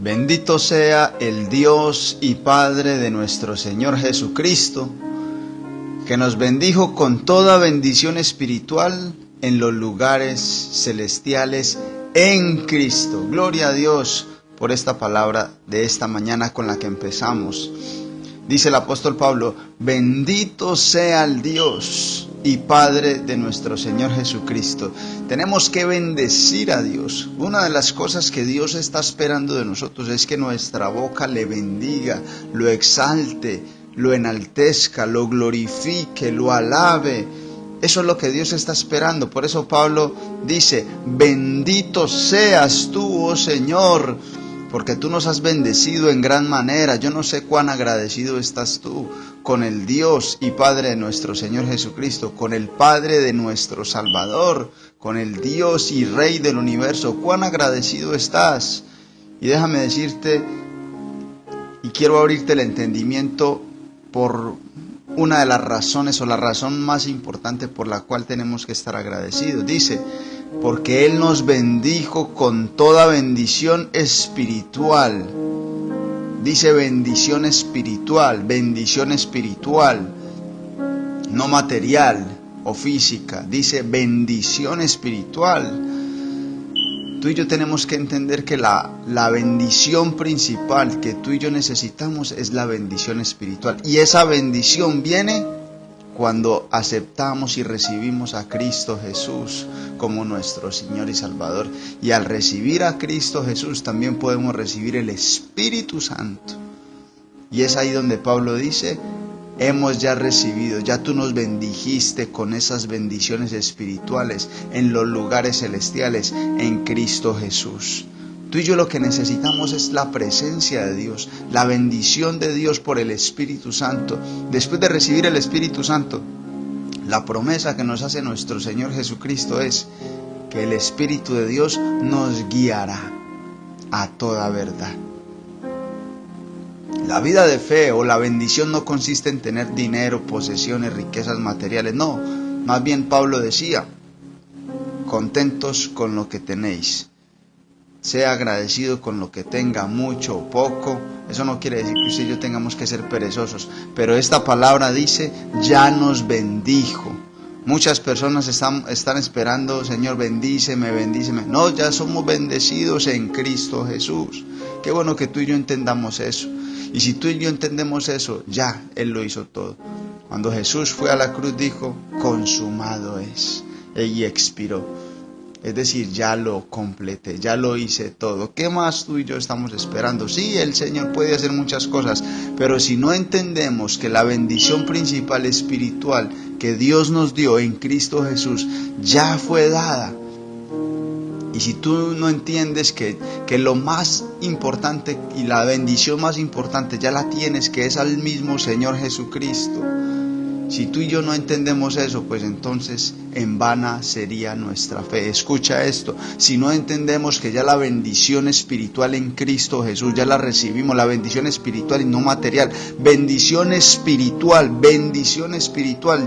Bendito sea el Dios y Padre de nuestro Señor Jesucristo, que nos bendijo con toda bendición espiritual en los lugares celestiales en Cristo. Gloria a Dios por esta palabra de esta mañana con la que empezamos. Dice el apóstol Pablo: bendito sea el Dios y Padre de nuestro Señor Jesucristo. Tenemos que bendecir a Dios. Una de las cosas que Dios está esperando de nosotros es que nuestra boca le bendiga, lo exalte, lo enaltezca, lo glorifique, lo alabe. Eso es lo que Dios está esperando. Por eso Pablo dice: bendito seas tú, oh Señor, porque tú nos has bendecido en gran manera. Yo no sé cuán agradecido estás tú con el Dios y Padre de nuestro Señor Jesucristo, con el Padre de nuestro Salvador, con el Dios y Rey del universo. Cuán agradecido estás. Y déjame decirte, y quiero abrirte el entendimiento por una de las razones, o la razón más importante por la cual tenemos que estar agradecidos. Dice: porque Él nos bendijo con toda bendición espiritual. Dice bendición espiritual, no material o física. Dice bendición espiritual. Tú y yo tenemos que entender que la bendición principal que tú y yo necesitamos es la bendición espiritual. Y esa bendición viene cuando aceptamos y recibimos a Cristo Jesús como nuestro Señor y Salvador. Y al recibir a Cristo Jesús también podemos recibir el Espíritu Santo. Y es ahí donde Pablo dice: hemos ya recibido, ya tú nos bendijiste con esas bendiciones espirituales en los lugares celestiales en Cristo Jesús. Tú y yo lo que necesitamos es la presencia de Dios, la bendición de Dios por el Espíritu Santo. Después de recibir el Espíritu Santo, la promesa que nos hace nuestro Señor Jesucristo es que el Espíritu de Dios nos guiará a toda verdad. La vida de fe o la bendición no consiste en tener dinero, posesiones, riquezas materiales. No, más bien Pablo decía: contentos con lo que tenéis. Sea agradecido con lo que tenga, mucho o poco. Eso no quiere decir que usted y yo tengamos que ser perezosos, pero esta palabra dice: ya nos bendijo. Muchas personas están esperando: Señor, bendíceme, bendíceme. No, ya somos bendecidos en Cristo Jesús. Qué bueno que tú y yo entendamos eso. Y si tú y yo entendemos eso, ya Él lo hizo todo. Cuando Jesús fue a la cruz dijo: consumado es, y expiró. Es decir, ya lo completé, ya lo hice todo. ¿Qué más tú y yo estamos esperando? Sí, el Señor puede hacer muchas cosas, pero si no entendemos que la bendición principal espiritual que Dios nos dio en Cristo Jesús ya fue dada, y si tú no entiendes que lo más importante y la bendición más importante ya la tienes, que es al mismo Señor Jesucristo, si tú y yo no entendemos eso, pues entonces en vana sería nuestra fe. Escucha esto: si no entendemos que ya la bendición espiritual en Cristo Jesús ya la recibimos, la bendición espiritual y no material, bendición espiritual,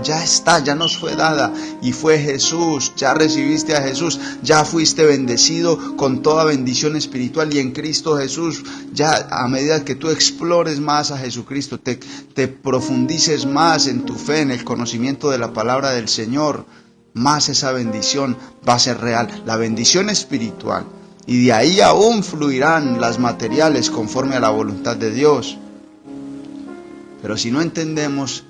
ya está, ya nos fue dada, y fue Jesús. Ya recibiste a Jesús, ya fuiste bendecido con toda bendición espiritual, y en Cristo Jesús, ya a medida que tú explores más a Jesucristo, te profundices más en tu fe, en el conocimiento de la palabra del Señor, más esa bendición va a ser real, la bendición espiritual, y de ahí aún fluirán las materiales conforme a la voluntad de Dios. Pero si no entendemos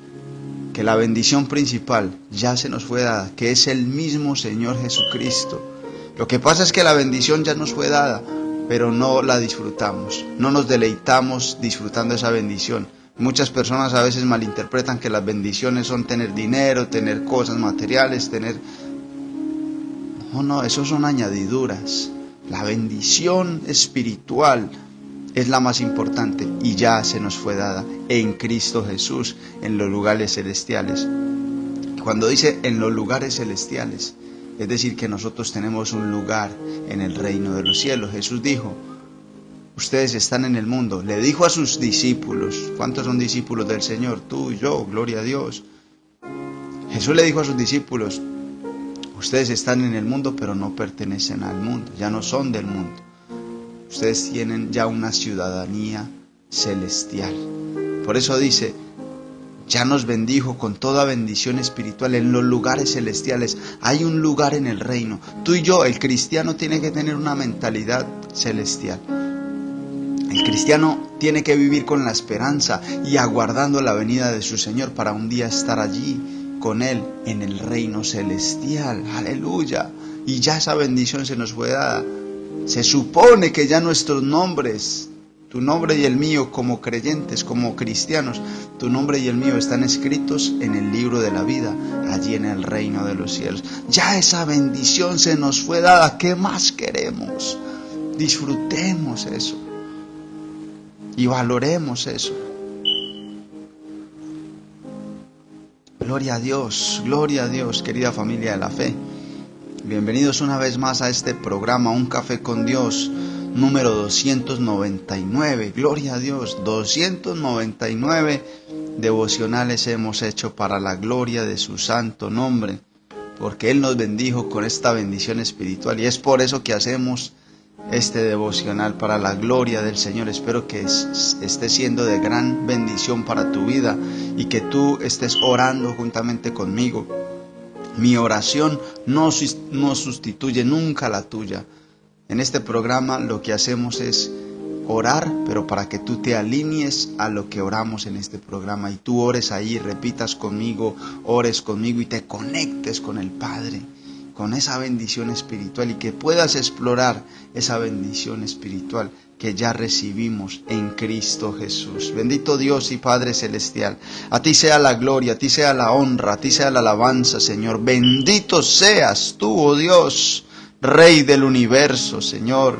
que la bendición principal ya se nos fue dada, que es el mismo Señor Jesucristo, lo que pasa es que la bendición ya nos fue dada, pero no la disfrutamos, no nos deleitamos disfrutando esa bendición. Muchas personas a veces malinterpretan que las bendiciones son tener dinero, tener cosas materiales, No, eso son añadiduras. La bendición espiritual es la más importante y ya se nos fue dada en Cristo Jesús en los lugares celestiales. Cuando dice en los lugares celestiales, es decir que nosotros tenemos un lugar en el reino de los cielos. Jesús dijo: ustedes están en el mundo. Le dijo a sus discípulos. ¿Cuántos son discípulos del Señor? Tú y yo, gloria a Dios. Jesús le dijo a sus discípulos: ustedes están en el mundo, pero no pertenecen al mundo, ya no son del mundo. ustedes tienen ya una ciudadanía celestial. Por eso dice, ya nos bendijo con toda bendición espiritual en los lugares celestiales. Hay un lugar en el reino. Tú y yo, el cristiano, tiene que tener una mentalidad celestial. El cristiano tiene que vivir con la esperanza y aguardando la venida de su Señor para un día estar allí con Él en el reino celestial. Aleluya. Y ya esa bendición se nos fue dada. Se supone que ya nuestros nombres, tu nombre y el mío como creyentes, como cristianos, tu nombre y el mío están escritos en el libro de la vida, allí en el reino de los cielos. Ya esa bendición se nos fue dada. ¿Qué más queremos? Disfrutemos eso y valoremos eso. Gloria a Dios, querida familia de la fe. Bienvenidos una vez más a este programa, Un Café con Dios, número 299. Gloria a Dios, 299 devocionales hemos hecho para la gloria de su santo nombre, porque Él nos bendijo con esta bendición espiritual y es por eso que hacemos este devocional para la gloria del Señor. Espero que esté siendo de gran bendición para tu vida y que tú estés orando juntamente conmigo. Mi oración no sustituye nunca la tuya. En este programa lo que hacemos es orar, pero para que tú te alinees a lo que oramos en este programa y tú ores ahí, repitas conmigo, ores conmigo y te conectes con el Padre, con esa bendición espiritual y que puedas explorar esa bendición espiritual que ya recibimos en Cristo Jesús. Bendito Dios y Padre Celestial, a ti sea la gloria, a ti sea la honra, a ti sea la alabanza, Señor. Bendito seas tú, oh Dios, Rey del universo, Señor,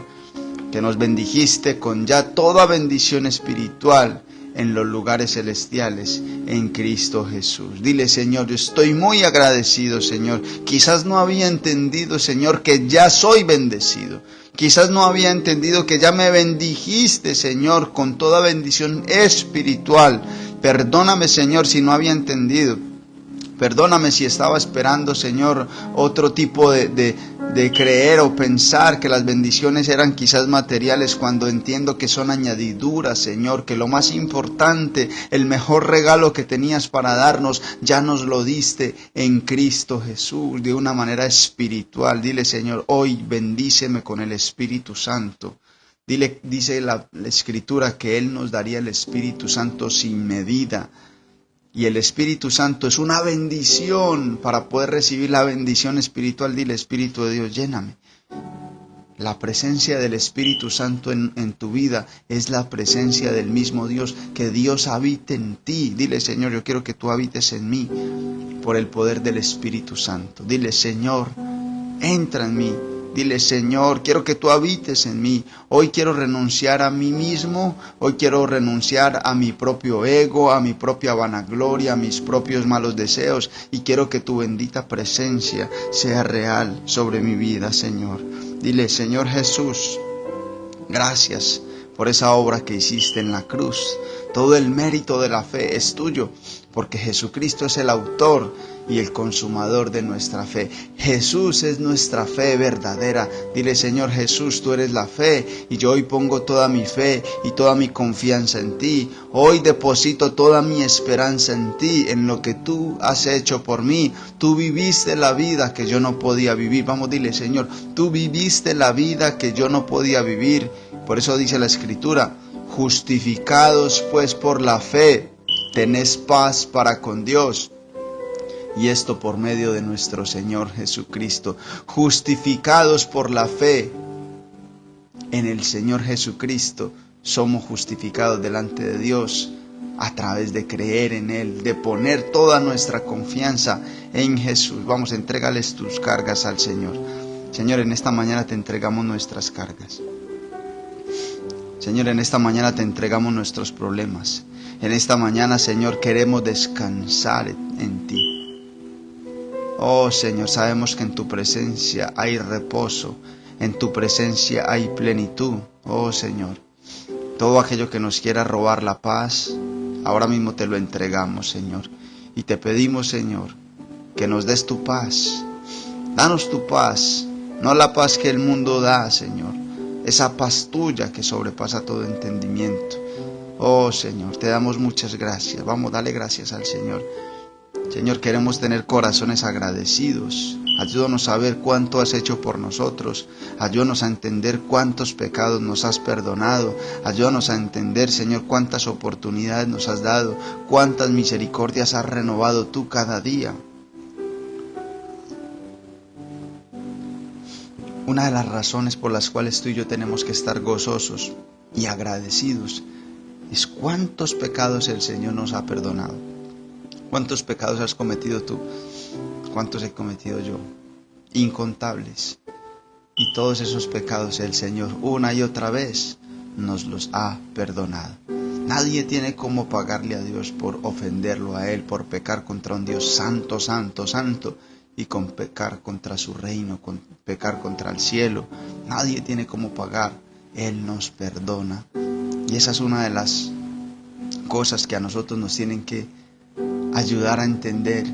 que nos bendijiste con ya toda bendición espiritual en los lugares celestiales en Cristo Jesús. Dile, Señor, yo estoy muy agradecido, Señor. Quizás no había entendido, Señor, que ya soy bendecido. Quizás no había entendido que ya me bendijiste, Señor, con toda bendición espiritual. Perdóname, Señor, si no había entendido. Perdóname si estaba esperando, Señor, otro tipo de creer o pensar que las bendiciones eran quizás materiales, cuando entiendo que son añadiduras, Señor, que lo más importante, el mejor regalo que tenías para darnos, ya nos lo diste en Cristo Jesús, de una manera espiritual. Dile, Señor, hoy bendíceme con el Espíritu Santo. Dile, dice la Escritura que Él nos daría el Espíritu Santo sin medida. Y el Espíritu Santo es una bendición para poder recibir la bendición espiritual. Dile, Espíritu de Dios, lléname. La presencia del Espíritu Santo en tu vida es la presencia del mismo Dios. Que Dios habite en ti. Dile, Señor, yo quiero que tú habites en mí por el poder del Espíritu Santo. Dile, Señor, entra en mí. Dile, Señor, quiero que tú habites en mí. Hoy quiero renunciar a mí mismo. Hoy quiero renunciar a mi propio ego, a mi propia vanagloria, a mis propios malos deseos. Y quiero que tu bendita presencia sea real sobre mi vida, Señor. Dile, Señor Jesús, gracias por esa obra que hiciste en la cruz. Todo el mérito de la fe es tuyo, porque Jesucristo es el autor y el consumador de nuestra fe. Jesús es nuestra fe verdadera. Dile, Señor Jesús, tú eres la fe y yo hoy pongo toda mi fe y toda mi confianza en ti. Hoy deposito toda mi esperanza en ti, en lo que tú has hecho por mí. Tú viviste la vida que yo no podía vivir. Vamos, dile, Señor, tú viviste la vida que yo no podía vivir. Por eso dice la Escritura, justificados pues por la fe, tenés paz para con Dios. Y esto por medio de nuestro Señor Jesucristo. Justificados por la fe en el Señor Jesucristo, somos justificados delante de Dios a través de creer en Él, de poner toda nuestra confianza en Jesús. Vamos, entrégales tus cargas al Señor. Señor, en esta mañana te entregamos nuestras cargas. Señor, en esta mañana te entregamos nuestros problemas. En esta mañana, Señor, queremos descansar en ti. Oh Señor, sabemos que en tu presencia hay reposo, en tu presencia hay plenitud. Oh Señor, todo aquello que nos quiera robar la paz, ahora mismo te lo entregamos, Señor. Y te pedimos, Señor, que nos des tu paz. Danos tu paz, no la paz que el mundo da, Señor. esa paz tuya que sobrepasa todo entendimiento. Oh Señor, te damos muchas gracias. Vamos, dale gracias al Señor. Señor, queremos tener corazones agradecidos. Ayúdanos a ver cuánto has hecho por nosotros. Ayúdanos a entender cuántos pecados nos has perdonado. Ayúdanos a entender, Señor, cuántas oportunidades nos has dado, cuántas misericordias has renovado tú cada día. Una de las razones por las cuales tú y yo tenemos que estar gozosos y agradecidos es cuántos pecados el Señor nos ha perdonado. ¿Cuántos pecados has cometido tú? ¿Cuántos he cometido yo? Incontables. Y todos esos pecados el Señor una y otra vez nos los ha perdonado. Nadie tiene cómo pagarle a Dios por ofenderlo a Él, por pecar contra un Dios santo, santo, santo, y con pecar contra su reino, con pecar contra el cielo. Nadie tiene cómo pagar. Él nos perdona. Y esa es una de las cosas que a nosotros nos tienen que ayudar a entender,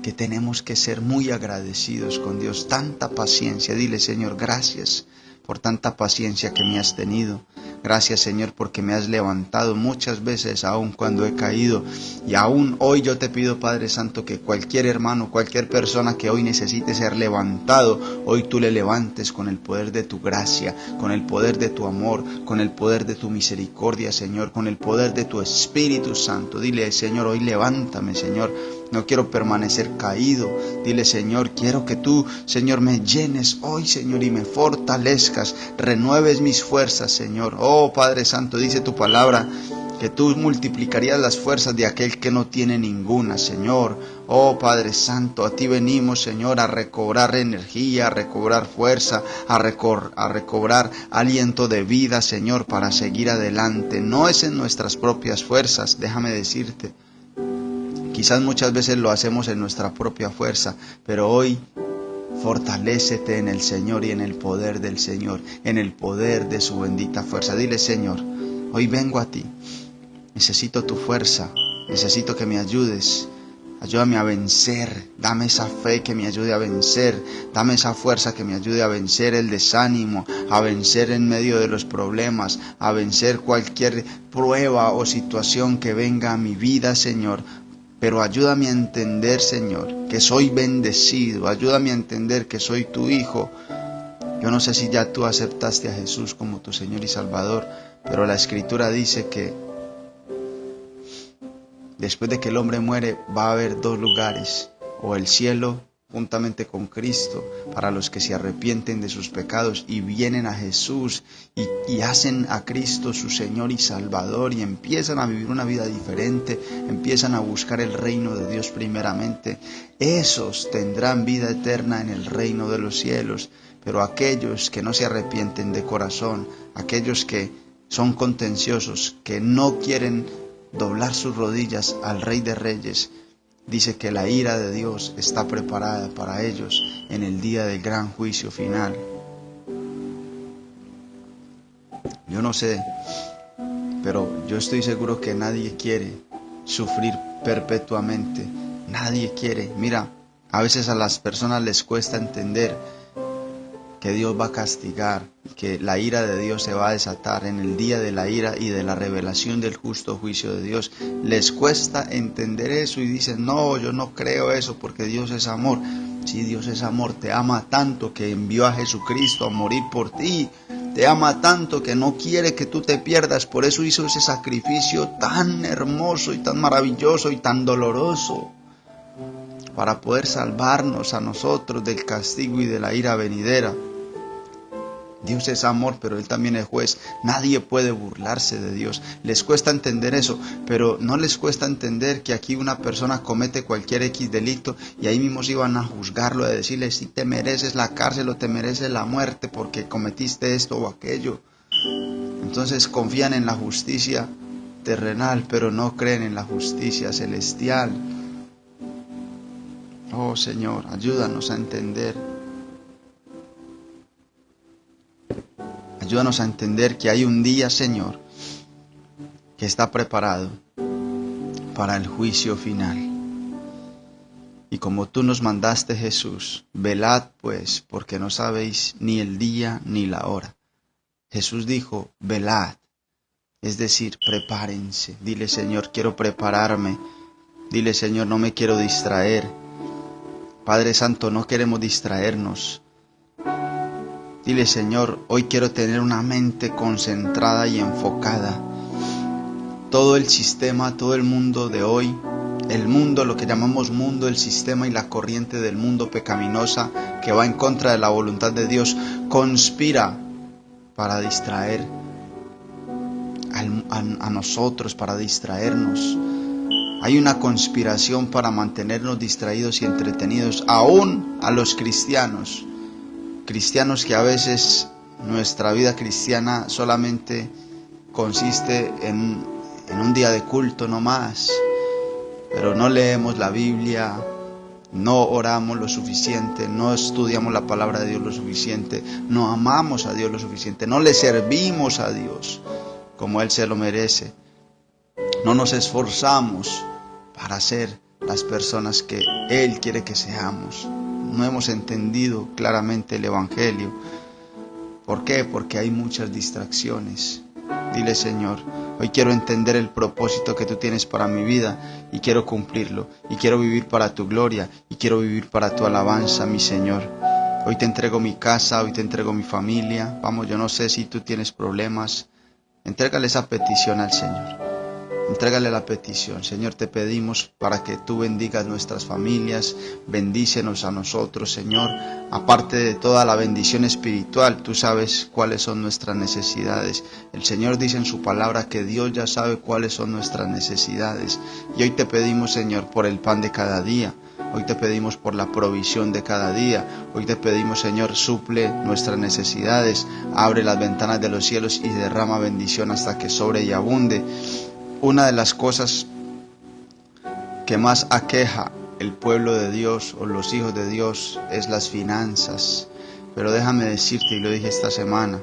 que tenemos que ser muy agradecidos con Dios. Tanta paciencia. Dile, Señor, gracias por tanta paciencia que me has tenido. Gracias, Señor, porque me has levantado muchas veces aún cuando he caído. Y aún hoy yo te pido, Padre Santo, que cualquier hermano, cualquier persona que hoy necesite ser levantado, hoy tú le levantes con el poder de tu gracia, con el poder de tu amor, con el poder de tu misericordia, Señor, con el poder de tu Espíritu Santo. Dile, Señor, hoy levántame, Señor. No quiero permanecer caído. Dile, Señor, quiero que tú, Señor, me llenes hoy, Señor, y me fortalezcas, renueves mis fuerzas, Señor. Oh, Padre Santo, dice tu palabra que tú multiplicarías las fuerzas de aquel que no tiene ninguna, Señor. Oh, Padre Santo, a ti venimos, Señor, a recobrar energía, a recobrar fuerza, a recobrar aliento de vida, Señor, para seguir adelante. No es en nuestras propias fuerzas, déjame decirte. Quizás muchas veces lo hacemos en nuestra propia fuerza, pero hoy fortalécete en el Señor y en el poder del Señor, en el poder de su bendita fuerza. Dile, Señor, hoy vengo a ti, necesito tu fuerza, necesito que me ayudes. Ayúdame a vencer, dame esa fe que me ayude a vencer, dame esa fuerza que me ayude a vencer el desánimo, a vencer en medio de los problemas, a vencer cualquier prueba o situación que venga a mi vida, Señor. Pero ayúdame a entender, Señor, que soy bendecido. Ayúdame a entender que soy tu hijo. Yo no sé si ya tú aceptaste a Jesús como tu Señor y Salvador, pero la Escritura dice que después de que el hombre muere va a haber dos lugares, o el cielo juntamente con Cristo, para los que se arrepienten de sus pecados y vienen a Jesús y hacen a Cristo su Señor y Salvador y empiezan a vivir una vida diferente, empiezan a buscar el reino de Dios primeramente. Esos tendrán vida eterna en el reino de los cielos, pero aquellos que no se arrepienten de corazón, aquellos que son contenciosos, que no quieren doblar sus rodillas al Rey de Reyes, dice que la ira de Dios está preparada para ellos en el día del gran juicio final. Yo no sé, pero yo estoy seguro que nadie quiere sufrir perpetuamente. Nadie quiere. Mira, a veces a las personas les cuesta entender que Dios va a castigar, que la ira de Dios se va a desatar en el día de la ira y de la revelación del justo juicio de Dios. Les cuesta entender eso y dicen, no, yo no creo eso porque Dios es amor. Sí, Dios es amor, te ama tanto que envió a Jesucristo a morir por ti. Te ama tanto que no quiere que tú te pierdas, por eso hizo ese sacrificio tan hermoso y tan maravilloso y tan doloroso, para poder salvarnos a nosotros del castigo y de la ira venidera. Dios es amor, pero Él también es juez. Nadie puede burlarse de Dios. Les cuesta entender eso, pero no les cuesta entender que aquí una persona comete cualquier X delito y ahí mismos iban a juzgarlo, a decirle si te mereces la cárcel o te mereces la muerte porque cometiste esto o aquello. Entonces confían en la justicia terrenal, pero no creen en la justicia celestial. Oh Señor, ayúdanos a entender. Ayúdanos a entender que hay un día, Señor, que está preparado para el juicio final. Y como tú nos mandaste, Jesús, velad pues, porque no sabéis ni el día ni la hora. Jesús dijo, velad, es decir, prepárense. Dile, Señor, quiero prepararme. Dile, Señor, no me quiero distraer. Padre Santo, no queremos distraernos. Dile, Señor, hoy quiero tener una mente concentrada y enfocada. Todo el sistema, todo el mundo de hoy, el mundo, lo que llamamos mundo, el sistema y la corriente del mundo pecaminosa que va en contra de la voluntad de Dios, conspira para distraer a nosotros, para distraernos. Hay una conspiración para mantenernos distraídos y entretenidos, aún a los cristianos. Cristianos que a veces nuestra vida cristiana solamente consiste en un día de culto no más, pero no leemos la Biblia, no oramos lo suficiente, no estudiamos la palabra de Dios lo suficiente, no amamos a Dios lo suficiente, no le servimos a Dios como Él se lo merece, no nos esforzamos para ser las personas que Él quiere que seamos. No hemos entendido claramente el Evangelio. ¿Por qué? Porque hay muchas distracciones. Dile, Señor, hoy quiero entender el propósito que tú tienes para mi vida y quiero cumplirlo. Y quiero vivir para tu gloria y quiero vivir para tu alabanza, mi Señor. Hoy te entrego mi casa, hoy te entrego mi familia. Vamos, yo no sé si tú tienes problemas. Entrégale esa petición al Señor. Entrégale la petición. Señor, te pedimos para que tú bendigas nuestras familias, bendícenos a nosotros, Señor. Aparte de toda la bendición espiritual, tú sabes cuáles son nuestras necesidades. El Señor dice en su palabra que Dios ya sabe cuáles son nuestras necesidades. Y hoy te pedimos, Señor, por el pan de cada día. Hoy te pedimos por la provisión de cada día. Hoy te pedimos, Señor, suple nuestras necesidades. Abre las ventanas de los cielos y derrama bendición hasta que sobre y abunde. Una de las cosas que más aqueja el pueblo de Dios o los hijos de Dios es las finanzas. Pero déjame decirte, y lo dije esta semana,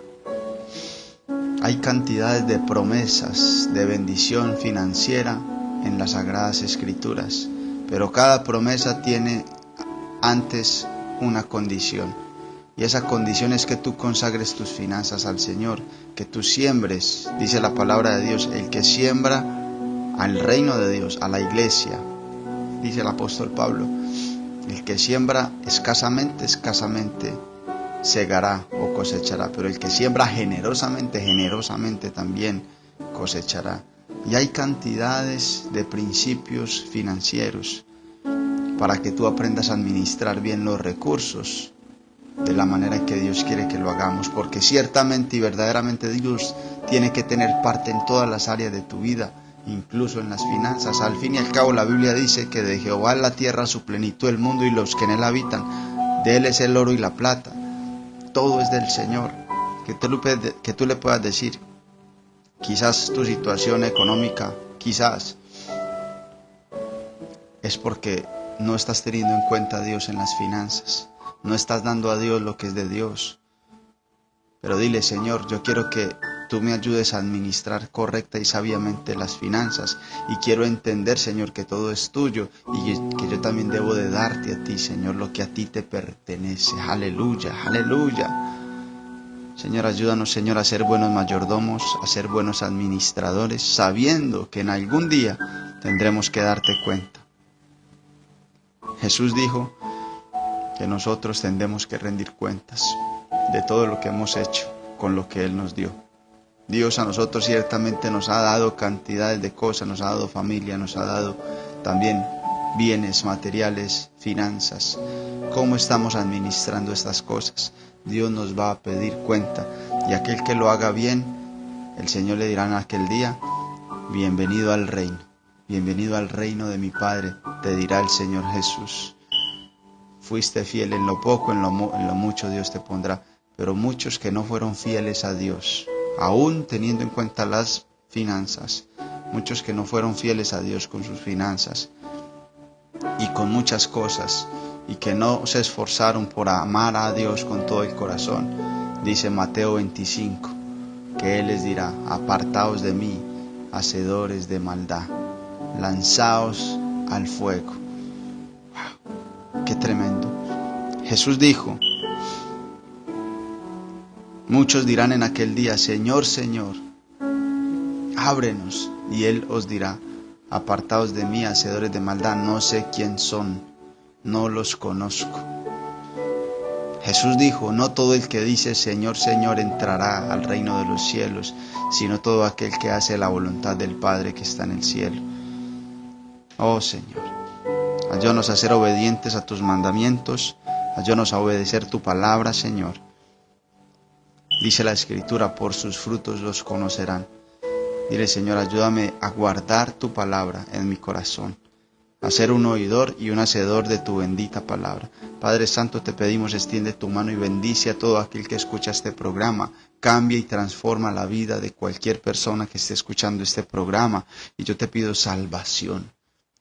hay cantidades de promesas de bendición financiera en las Sagradas Escrituras. Pero cada promesa tiene antes una condición. Y esa condición es que tú consagres tus finanzas al Señor, que tú siembres, dice la palabra de Dios, el que siembra al reino de Dios, a la iglesia, dice el apóstol Pablo, el que siembra escasamente segará o cosechará, pero el que siembra generosamente también cosechará. Y hay cantidades de principios financieros para que tú aprendas a administrar bien los recursos de la manera en que Dios quiere que lo hagamos, porque ciertamente y verdaderamente Dios tiene que tener parte en todas las áreas de tu vida, incluso en las finanzas. Al fin y al cabo la Biblia dice que de Jehová es la tierra, su plenitud, el mundo y los que en él habitan, de él es el oro y la plata, todo es del Señor. Que tú le puedas decir, quizás tu situación económica, quizás es porque no estás teniendo en cuenta a Dios en las finanzas. No estás dando a Dios lo que es de Dios. Pero dile, Señor, yo quiero que tú me ayudes a administrar correcta y sabiamente las finanzas. Y quiero entender, Señor, que todo es tuyo y que yo también debo de darte a ti, Señor, lo que a ti te pertenece. Aleluya, aleluya. Señor, ayúdanos, Señor, a ser buenos mayordomos, a ser buenos administradores, sabiendo que en algún día tendremos que darte cuenta. Jesús dijo que nosotros tendremos que rendir cuentas de todo lo que hemos hecho con lo que Él nos dio. Dios a nosotros ciertamente nos ha dado cantidades de cosas, nos ha dado familia, nos ha dado también bienes materiales, finanzas. ¿Cómo estamos administrando estas cosas? Dios nos va a pedir cuenta, y aquel que lo haga bien, el Señor le dirá en aquel día, bienvenido al reino de mi Padre, te dirá el Señor Jesús. Fuiste fiel en lo poco, en lo mucho Dios te pondrá. Pero muchos que no fueron fieles a Dios, aún teniendo en cuenta las finanzas, muchos que no fueron fieles a Dios con sus finanzas y con muchas cosas, y que no se esforzaron por amar a Dios con todo el corazón, dice Mateo 25, que Él les dirá, apartaos de mí, hacedores de maldad, lanzaos al fuego. ¡Wow! ¡Qué tremendo! Jesús dijo, Muchos dirán en aquel día, Señor, Señor, ábrenos. Y Él os dirá, apartaos de mí, hacedores de maldad, no sé quién son, no los conozco. Jesús dijo, no todo el que dice Señor, Señor entrará al reino de los cielos, sino todo aquel que hace la voluntad del Padre que está en el cielo. Oh Señor, ayúdanos a ser obedientes a tus mandamientos, ayúdanos a obedecer tu palabra, Señor. Dice la Escritura, por sus frutos los conocerán. Dile, Señor, ayúdame a guardar tu palabra en mi corazón, a ser un oidor y un hacedor de tu bendita palabra. Padre Santo, te pedimos, extiende tu mano y bendice a todo aquel que escucha este programa. Cambia y transforma la vida de cualquier persona que esté escuchando este programa. Y yo te pido salvación.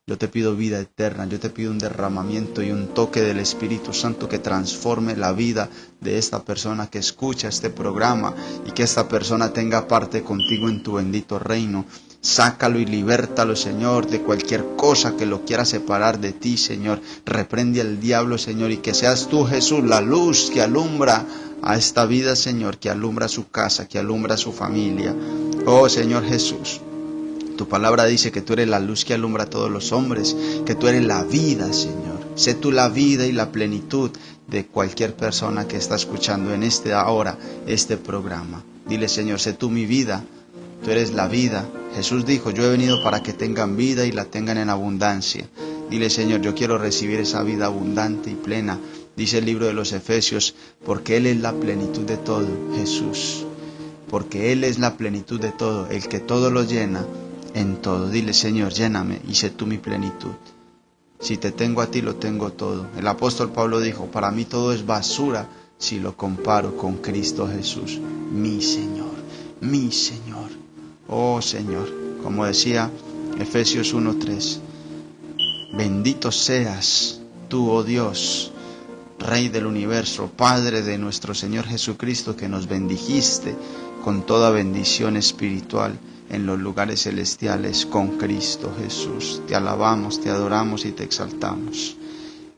Yo te pido vida eterna, yo te pido un derramamiento y un toque del Espíritu Santo que transforme la vida de esta persona que escucha este programa y que esta persona tenga parte contigo en tu bendito reino. Sácalo y libértalo, Señor, de cualquier cosa que lo quiera separar de ti, Señor. Reprende al diablo, Señor, y que seas tú, Jesús, la luz que alumbra a esta vida, Señor, que alumbra su casa, que alumbra su familia. Oh, Señor Jesús. Tu palabra dice que tú eres la luz que alumbra a todos los hombres, que tú eres la vida, Señor. Sé tú la vida y la plenitud de cualquier persona que está escuchando en hora este programa. Dile, Señor, sé tú mi vida, tú eres la vida. Jesús dijo, yo he venido para que tengan vida y la tengan en abundancia. Dile, Señor, yo quiero recibir esa vida abundante y plena. Dice el libro de los Efesios, porque Él es la plenitud de todo, Jesús. Porque Él es la plenitud de todo, el que todo lo llena en todo. Dile, Señor, lléname y sé tú mi plenitud. Si te tengo a ti, lo tengo todo. El apóstol Pablo dijo, para mí todo es basura si lo comparo con Cristo Jesús, mi Señor, mi Señor. Oh Señor, como decía Efesios 1:3, bendito seas tú, oh Dios, Rey del universo, Padre de nuestro Señor Jesucristo, que nos bendijiste con toda bendición espiritual en los lugares celestiales con Cristo Jesús. Te alabamos, te adoramos y te exaltamos.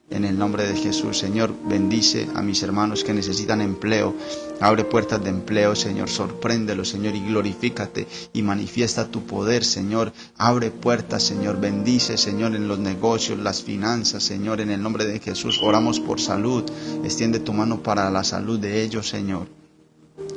En el nombre de Jesús, Señor, bendice a mis hermanos que necesitan empleo. Abre puertas de empleo, Señor. Sorpréndelos, Señor, y glorifícate y manifiesta tu poder, Señor. Abre puertas, Señor. Bendice, Señor, en los negocios, las finanzas, Señor. En el nombre de Jesús, oramos por salud. Extiende tu mano para la salud de ellos, Señor.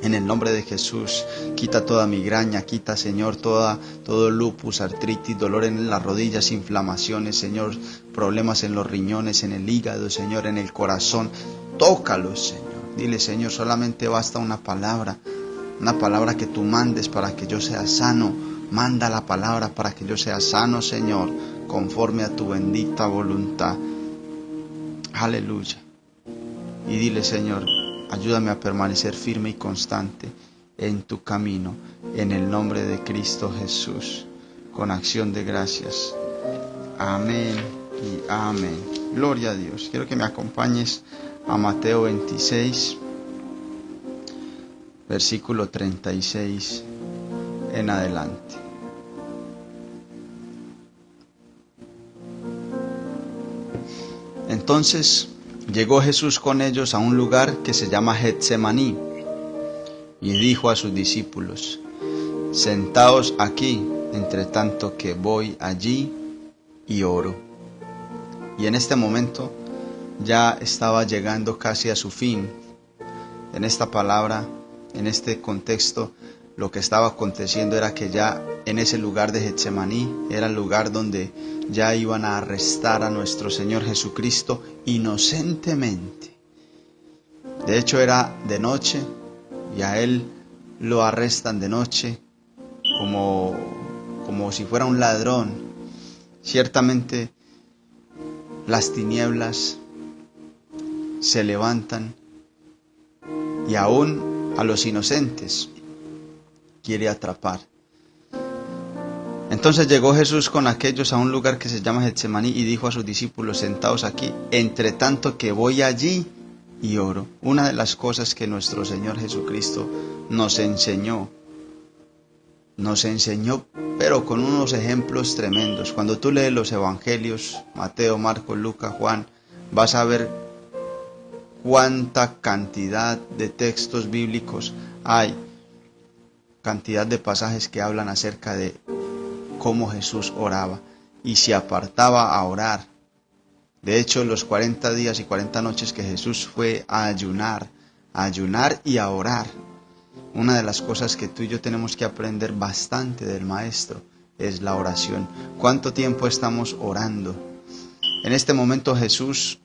En el nombre de Jesús, quita toda migraña, quita, Señor, todo lupus, artritis, dolor en las rodillas, inflamaciones, Señor, problemas en los riñones, en el hígado, Señor, en el corazón. Tócalos, Señor. Dile, Señor, solamente basta una palabra que tú mandes para que yo sea sano. Manda la palabra para que yo sea sano, Señor, conforme a tu bendita voluntad. Aleluya. Y dile, Señor, ayúdame a permanecer firme y constante en tu camino, en el nombre de Cristo Jesús, con acción de gracias. Amén y amén. Gloria a Dios. Quiero que me acompañes a Mateo 26, versículo 36 en adelante. Entonces llegó Jesús con ellos a un lugar que se llama Getsemaní y dijo a sus discípulos, sentaos aquí, entre tanto que voy allí y oro. Y en este momento ya estaba llegando casi a su fin. En esta palabra, en este contexto, lo que estaba aconteciendo era que ya en ese lugar de Getsemaní era el lugar donde ya iban a arrestar a nuestro Señor Jesucristo inocentemente. De hecho era de noche y a Él lo arrestan de noche como si fuera un ladrón. Ciertamente las tinieblas se levantan y aún a los inocentes quiere atrapar. Entonces llegó Jesús con aquellos a un lugar que se llama Getsemaní y dijo a sus discípulos, sentaos aquí, entre tanto que voy allí y oro. Una de las cosas que nuestro Señor Jesucristo nos enseñó, pero con unos ejemplos tremendos. Cuando tú lees los evangelios, Mateo, Marcos, Lucas, Juan, vas a ver cuánta cantidad de textos bíblicos hay, cantidad de pasajes que hablan acerca de cómo Jesús oraba y se apartaba a orar. De hecho, los 40 días y 40 noches que Jesús fue a ayunar y a orar. Una de las cosas que tú y yo tenemos que aprender bastante del Maestro es la oración. ¿Cuánto tiempo estamos orando? En este momento Jesús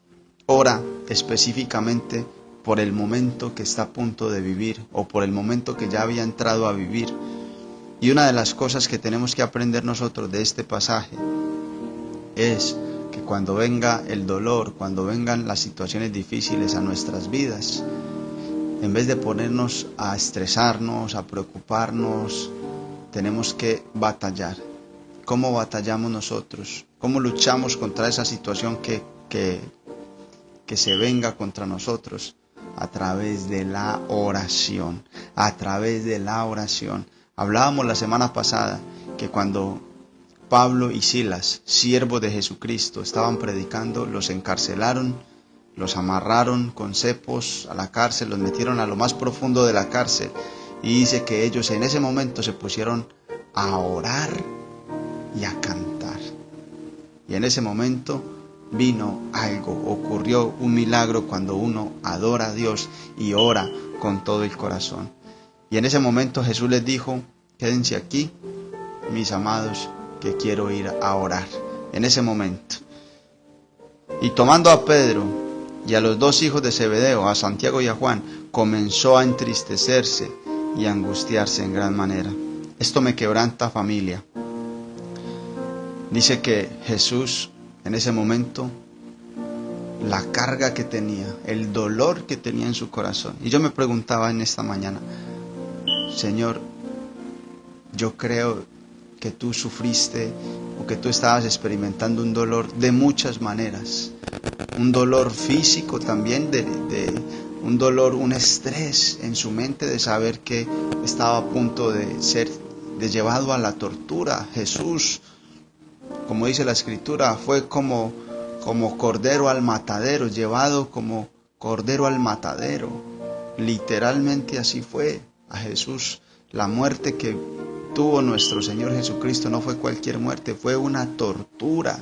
ora específicamente por el momento que está a punto de vivir o por el momento que ya había entrado a vivir. Y una de las cosas que tenemos que aprender nosotros de este pasaje es que cuando venga el dolor, cuando vengan las situaciones difíciles a nuestras vidas, en vez de ponernos a estresarnos, a preocuparnos, tenemos que batallar. ¿Cómo batallamos nosotros? ¿Cómo luchamos contra esa situación que se venga contra nosotros? A través de la oración, a través de la oración. Hablábamos la semana pasada que cuando Pablo y Silas, siervos de Jesucristo, estaban predicando, los encarcelaron, los amarraron con cepos a la cárcel, los metieron a lo más profundo de la cárcel y dice que ellos en ese momento se pusieron a orar y a cantar. Y en ese momento vino algo, ocurrió un milagro cuando uno adora a Dios y ora con todo el corazón. Y en ese momento Jesús les dijo: quédense aquí, mis amados, que quiero ir a orar. En ese momento. Y tomando a Pedro y a los dos hijos de Zebedeo, a Santiago y a Juan, comenzó a entristecerse y a angustiarse en gran manera. Esto me quebranta, familia. Dice que Jesús en ese momento, la carga que tenía, el dolor que tenía en su corazón. Y yo me preguntaba en esta mañana: Señor, yo creo que tú sufriste o que tú estabas experimentando un dolor de muchas maneras. Un dolor físico también, un dolor, un estrés en su mente de saber que estaba a punto de ser llevado a la tortura. Jesús, como dice la Escritura, fue como cordero al matadero, llevado como cordero al matadero. Literalmente así fue a Jesús. La muerte que tuvo nuestro Señor Jesucristo no fue cualquier muerte, fue una tortura.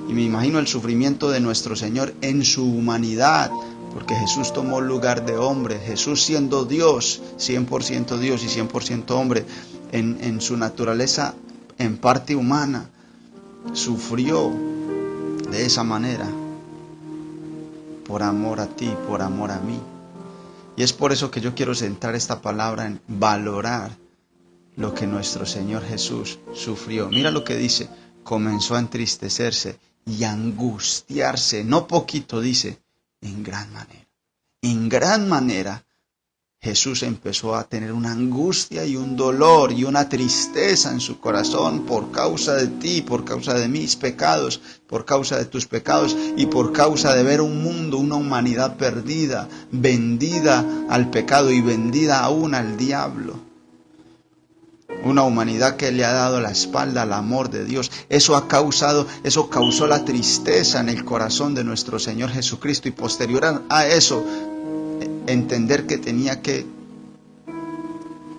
Y me imagino el sufrimiento de nuestro Señor en su humanidad, porque Jesús tomó lugar de hombre. Jesús, siendo Dios, 100% Dios y 100% hombre, en su naturaleza en parte humana, sufrió de esa manera por amor a ti, por amor a mí. Y es por eso que yo quiero centrar esta palabra en valorar lo que nuestro Señor Jesús sufrió. Mira lo que dice: comenzó a entristecerse y a angustiarse, no poquito, dice, en gran manera. En gran manera Jesús empezó a tener una angustia y un dolor y una tristeza en su corazón por causa de ti, por causa de mis pecados, por causa de tus pecados y por causa de ver un mundo, una humanidad perdida, vendida al pecado y vendida aún al diablo. Una humanidad que le ha dado la espalda al amor de Dios. Eso causó la tristeza en el corazón de nuestro Señor Jesucristo, y posterior a eso, entender que tenía que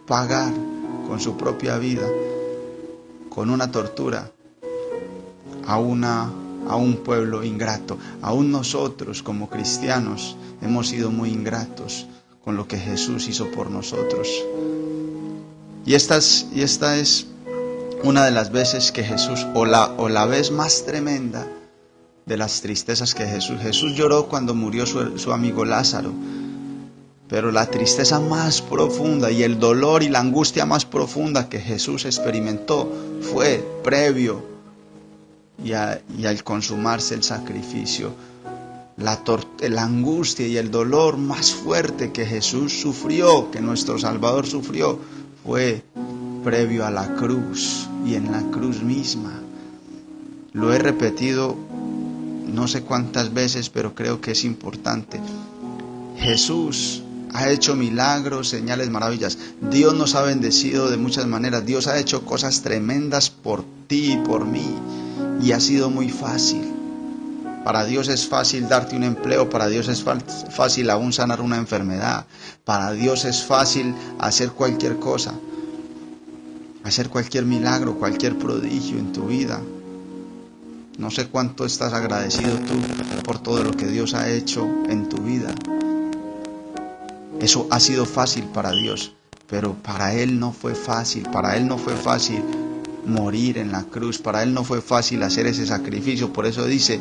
pagar con su propia vida, con una tortura, a un pueblo ingrato. Aún nosotros como cristianos hemos sido muy ingratos con lo que Jesús hizo por nosotros. Y esta es una de las veces que Jesús, o la vez más tremenda de las tristezas que Jesús lloró cuando murió su amigo Lázaro. Pero la tristeza más profunda y el dolor y la angustia más profunda que Jesús experimentó fue previo y al consumarse el sacrificio. La angustia y el dolor más fuerte que Jesús sufrió, que nuestro Salvador sufrió, fue previo a la cruz y en la cruz misma. Lo he repetido no sé cuántas veces, pero creo que es importante. Jesús ha hecho milagros, señales, maravillas. Dios nos ha bendecido de muchas maneras. Dios ha hecho cosas tremendas por ti y por mí. Y ha sido muy fácil. Para Dios es fácil darte un empleo, para Dios es fácil aún sanar una enfermedad, para Dios es fácil hacer cualquier cosa, hacer cualquier milagro, cualquier prodigio en tu vida. No sé cuánto estás agradecido tú por todo lo que Dios ha hecho en tu vida. Eso ha sido fácil para Dios, pero para Él no fue fácil, para Él no fue fácil morir en la cruz, para Él no fue fácil hacer ese sacrificio. Por eso dice,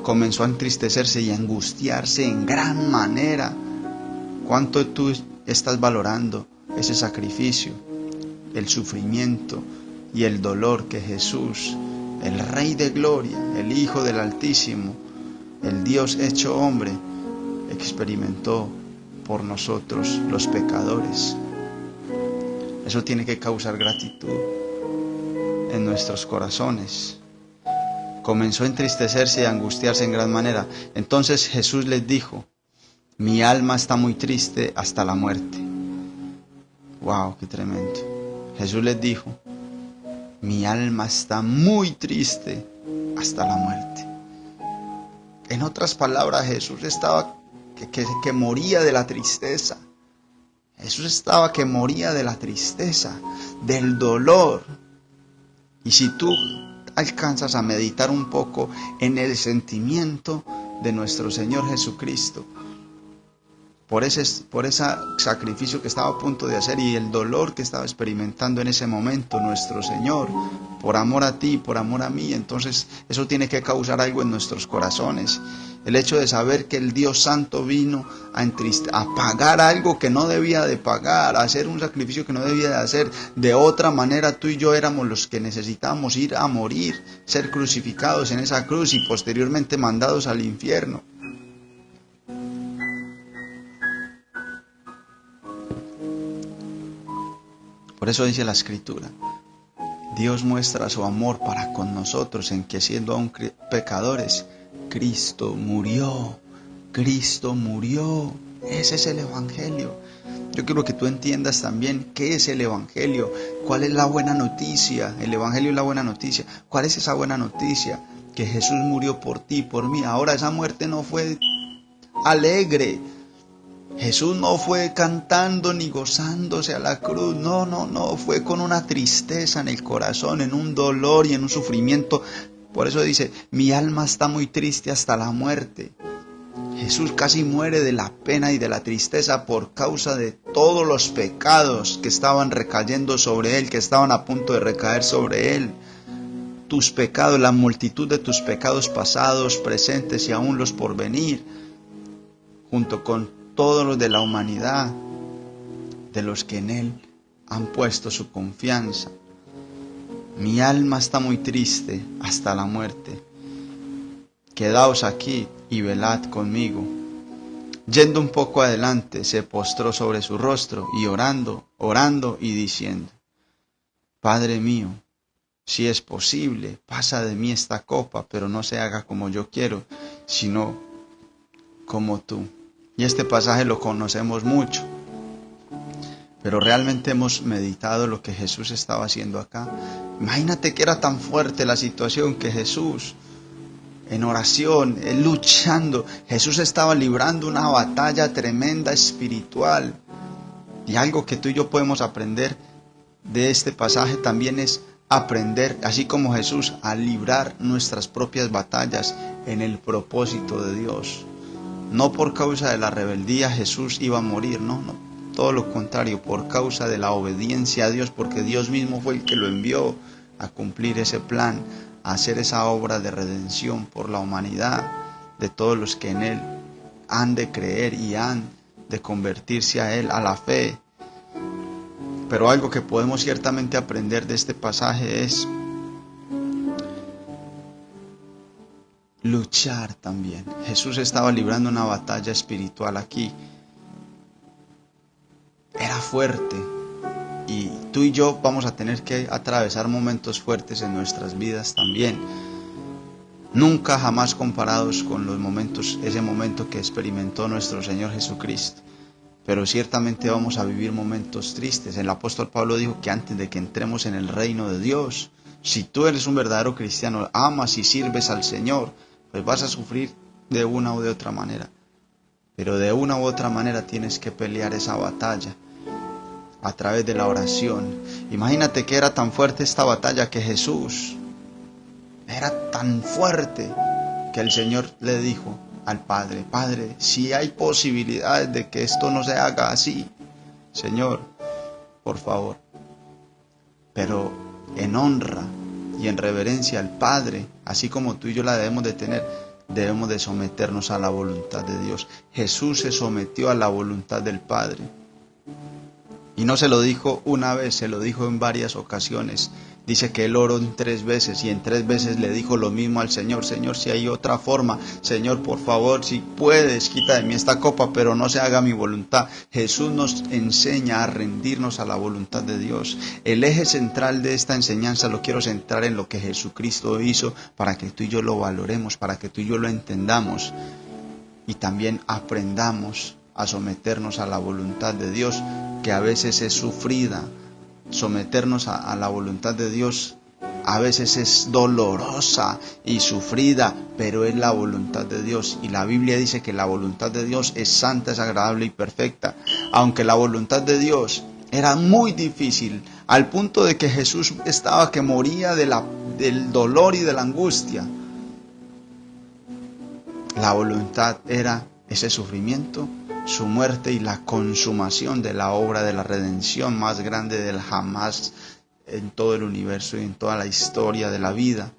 comenzó a entristecerse y a angustiarse en gran manera. ¿Cuánto tú estás valorando ese sacrificio, el sufrimiento y el dolor que Jesús, el Rey de Gloria, el Hijo del Altísimo, el Dios hecho hombre, experimentó por nosotros los pecadores? Eso tiene que causar gratitud en nuestros corazones. Comenzó a entristecerse y a angustiarse en gran manera. Entonces Jesús les dijo, mi alma está muy triste hasta la muerte. Wow, qué tremendo. Jesús les dijo, mi alma está muy triste hasta la muerte. En otras palabras, Jesús estaba que moría de la tristeza. Jesús estaba que moría de la tristeza, del dolor. Y si tú alcanzas a meditar un poco en el sentimiento de nuestro Señor Jesucristo, por ese sacrificio que estaba a punto de hacer y el dolor que estaba experimentando en ese momento nuestro Señor, por amor a ti, por amor a mí, entonces eso tiene que causar algo en nuestros corazones. El hecho de saber que el Dios Santo vino a pagar algo que no debía de pagar, a hacer un sacrificio que no debía de hacer. De otra manera tú y yo éramos los que necesitábamos ir a morir, ser crucificados en esa cruz y posteriormente mandados al infierno. Por eso dice la Escritura, Dios muestra su amor para con nosotros en que siendo aún pecadores, Cristo murió. Cristo murió. Ese es el Evangelio. Yo quiero que tú entiendas también qué es el Evangelio, cuál es la buena noticia. El Evangelio es la buena noticia. ¿Cuál es esa buena noticia? Que Jesús murió por ti, por mí. Ahora esa muerte no fue alegre. Jesús no fue cantando ni gozándose a la cruz, no, fue con una tristeza en el corazón, en un dolor y en un sufrimiento. Por eso dice, mi alma está muy triste hasta la muerte. Jesús casi muere de la pena y de la tristeza por causa de todos los pecados que estaban recayendo sobre Él, que estaban a punto de recaer sobre Él. Tus pecados, la multitud de tus pecados pasados, presentes y aún los por venir, junto con todos los de la humanidad, de los que en Él han puesto su confianza. Mi alma está muy triste hasta la muerte. Quedaos aquí y velad conmigo. Yendo un poco adelante, se postró sobre su rostro y orando y diciendo, Padre mío, si es posible, pasa de mí esta copa, pero no se haga como yo quiero, sino como tú. Y este pasaje lo conocemos mucho, pero realmente hemos meditado lo que Jesús estaba haciendo acá. Imagínate que era tan fuerte la situación que Jesús, en oración, luchando, Jesús estaba librando una batalla tremenda espiritual. Y algo que tú y yo podemos aprender de este pasaje también es aprender, así como Jesús, a librar nuestras propias batallas en el propósito de Dios. No por causa de la rebeldía Jesús iba a morir, no, todo lo contrario, por causa de la obediencia a Dios, porque Dios mismo fue el que lo envió a cumplir ese plan, a hacer esa obra de redención por la humanidad, de todos los que en Él han de creer y han de convertirse a Él, a la fe. Pero algo que podemos ciertamente aprender de este pasaje es luchar también. Jesús estaba librando una batalla espiritual aquí. Era fuerte. Y tú y yo vamos a tener que atravesar momentos fuertes en nuestras vidas también. Nunca jamás comparados con los momentos, ese momento que experimentó nuestro Señor Jesucristo. Pero ciertamente vamos a vivir momentos tristes. El apóstol Pablo dijo que antes de que entremos en el reino de Dios, si tú eres un verdadero cristiano, amas y sirves al Señor, pues vas a sufrir de una u de otra manera. Pero de una u otra manera tienes que pelear esa batalla a través de la oración. Imagínate que era tan fuerte esta batalla que Jesús era tan fuerte que el Señor le dijo al Padre: Padre, si hay posibilidades de que esto no se haga así, Señor, por favor. Pero en honra y en reverencia al Padre, así como tú y yo la debemos de tener, debemos de someternos a la voluntad de Dios. Jesús se sometió a la voluntad del Padre. Y no se lo dijo una vez, se lo dijo en varias ocasiones. Dice que él oró en 3 veces y en 3 veces le dijo lo mismo al Señor: Señor, si hay otra forma, Señor, por favor, si puedes, quita de mí esta copa, pero no se haga mi voluntad. Jesús nos enseña a rendirnos a la voluntad de Dios. El eje central de esta enseñanza lo quiero centrar en lo que Jesucristo hizo, para que tú y yo lo valoremos, para que tú y yo lo entendamos y también aprendamos a someternos a la voluntad de Dios, que a veces es sufrida. Someternos a la voluntad de Dios a veces es dolorosa y sufrida, pero es la voluntad de Dios. Y la Biblia dice que la voluntad de Dios es santa, es agradable y perfecta. Aunque la voluntad de Dios era muy difícil, al punto de que Jesús estaba que moría del dolor y de la angustia, la voluntad era ese sufrimiento, su muerte y la consumación de la obra de la redención más grande del jamás en todo el universo y en toda la historia de la vida,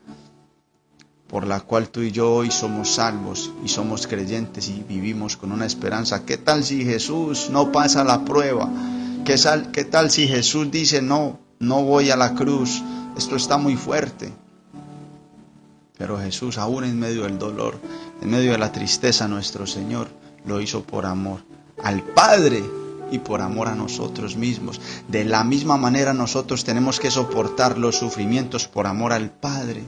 por la cual tú y yo hoy somos salvos y somos creyentes y vivimos con una esperanza. ¿Qué tal si Jesús no pasa la prueba? ¿Qué tal si Jesús dice: no voy a la cruz, esto está muy fuerte? Pero Jesús, aún en medio del dolor, en medio de la tristeza, nuestro Señor lo hizo por amor al Padre y por amor a nosotros mismos. De la misma manera nosotros tenemos que soportar los sufrimientos por amor al Padre,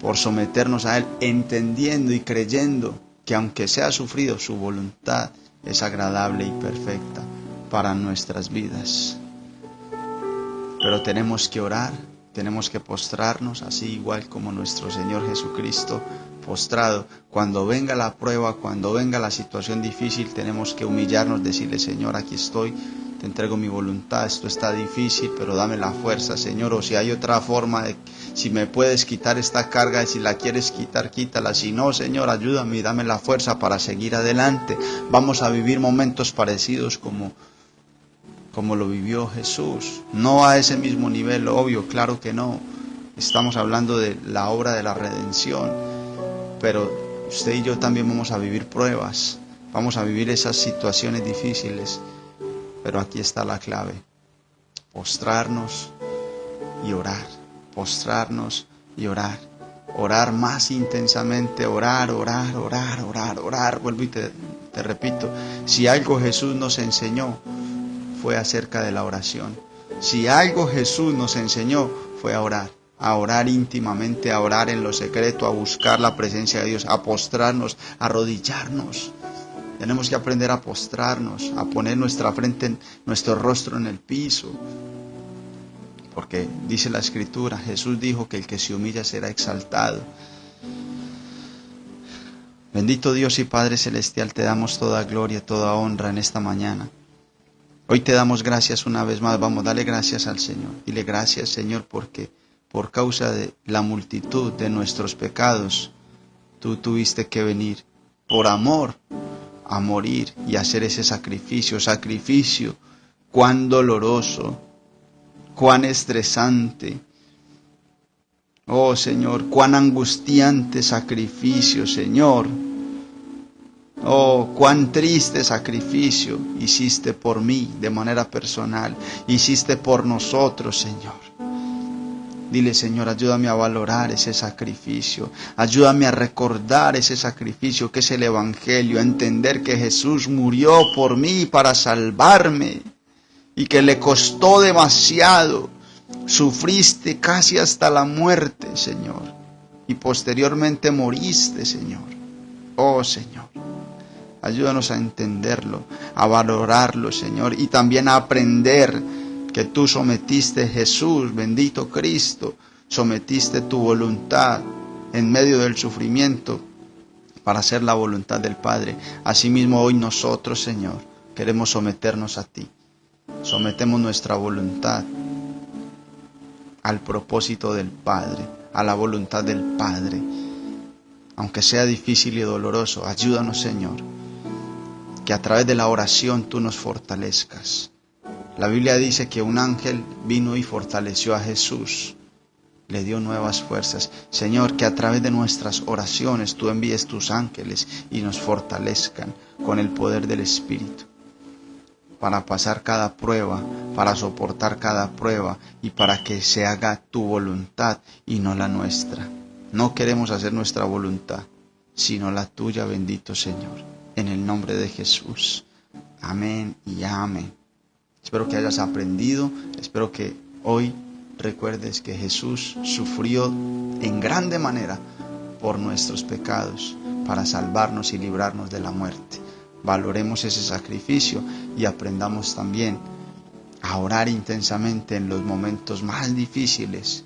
por someternos a Él, entendiendo y creyendo que aunque sea sufrido, su voluntad es agradable y perfecta para nuestras vidas. Pero tenemos que orar, tenemos que postrarnos, así igual como nuestro Señor Jesucristo postrado. Cuando venga la prueba, cuando venga la situación difícil, tenemos que humillarnos, decirle: Señor, aquí estoy, te entrego mi voluntad, esto está difícil, pero dame la fuerza, Señor. O si hay otra forma, si me puedes quitar esta carga, si la quieres quitar, quítala. Si no, Señor, ayúdame y dame la fuerza para seguir adelante. Vamos a vivir momentos parecidos como lo vivió Jesús. No a ese mismo nivel, obvio, claro que no. Estamos hablando de la obra de la redención. Pero usted y yo también vamos a vivir pruebas, vamos a vivir esas situaciones difíciles. Pero aquí está la clave: postrarnos y orar, postrarnos y orar, orar más intensamente, orar. Vuelvo y te repito, si algo Jesús nos enseñó fue acerca de la oración. Si algo Jesús nos enseñó fue a orar íntimamente, a orar en lo secreto, a buscar la presencia de Dios, a postrarnos, a arrodillarnos. Tenemos que aprender a postrarnos, a poner nuestra frente, nuestro rostro en el piso. Porque dice la Escritura, Jesús dijo que el que se humilla será exaltado. Bendito Dios y Padre Celestial, te damos toda gloria, toda honra en esta mañana. Hoy te damos gracias una vez más. Vamos, dale gracias al Señor. Dile: gracias, Señor, porque por causa de la multitud de nuestros pecados, tú tuviste que venir por amor a morir y hacer ese sacrificio cuán doloroso, cuán estresante. Oh Señor, cuán angustiante sacrificio, Señor. Oh, cuán triste sacrificio hiciste por mí de manera personal, hiciste por nosotros, Señor. Dile: Señor, ayúdame a valorar ese sacrificio, ayúdame a recordar ese sacrificio que es el Evangelio, a entender que Jesús murió por mí para salvarme y que le costó demasiado. Sufriste casi hasta la muerte, Señor, y posteriormente moriste, Señor. Oh, Señor, ayúdanos a entenderlo, a valorarlo, Señor, y también a aprender que tú sometiste, Jesús, bendito Cristo, sometiste tu voluntad en medio del sufrimiento, para hacer la voluntad del Padre. Asimismo hoy nosotros, Señor, queremos someternos a ti. Sometemos nuestra voluntad al propósito del Padre, a la voluntad del Padre. Aunque sea difícil y doloroso, ayúdanos, Señor, que a través de la oración tú nos fortalezcas. La Biblia dice que un ángel vino y fortaleció a Jesús, le dio nuevas fuerzas. Señor, que a través de nuestras oraciones tú envíes tus ángeles y nos fortalezcan con el poder del Espíritu, para pasar cada prueba, para soportar cada prueba y para que se haga tu voluntad y no la nuestra. No queremos hacer nuestra voluntad, sino la tuya, bendito Señor. En el nombre de Jesús. Amén y amén. Espero que hayas aprendido, espero que hoy recuerdes que Jesús sufrió en grande manera por nuestros pecados, para salvarnos y librarnos de la muerte. Valoremos ese sacrificio y aprendamos también a orar intensamente en los momentos más difíciles,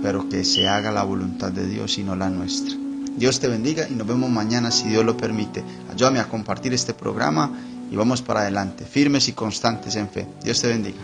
pero que se haga la voluntad de Dios y no la nuestra. Dios te bendiga y nos vemos mañana si Dios lo permite. Ayúdame a compartir este programa y vamos para adelante, firmes y constantes en fe. Dios te bendiga.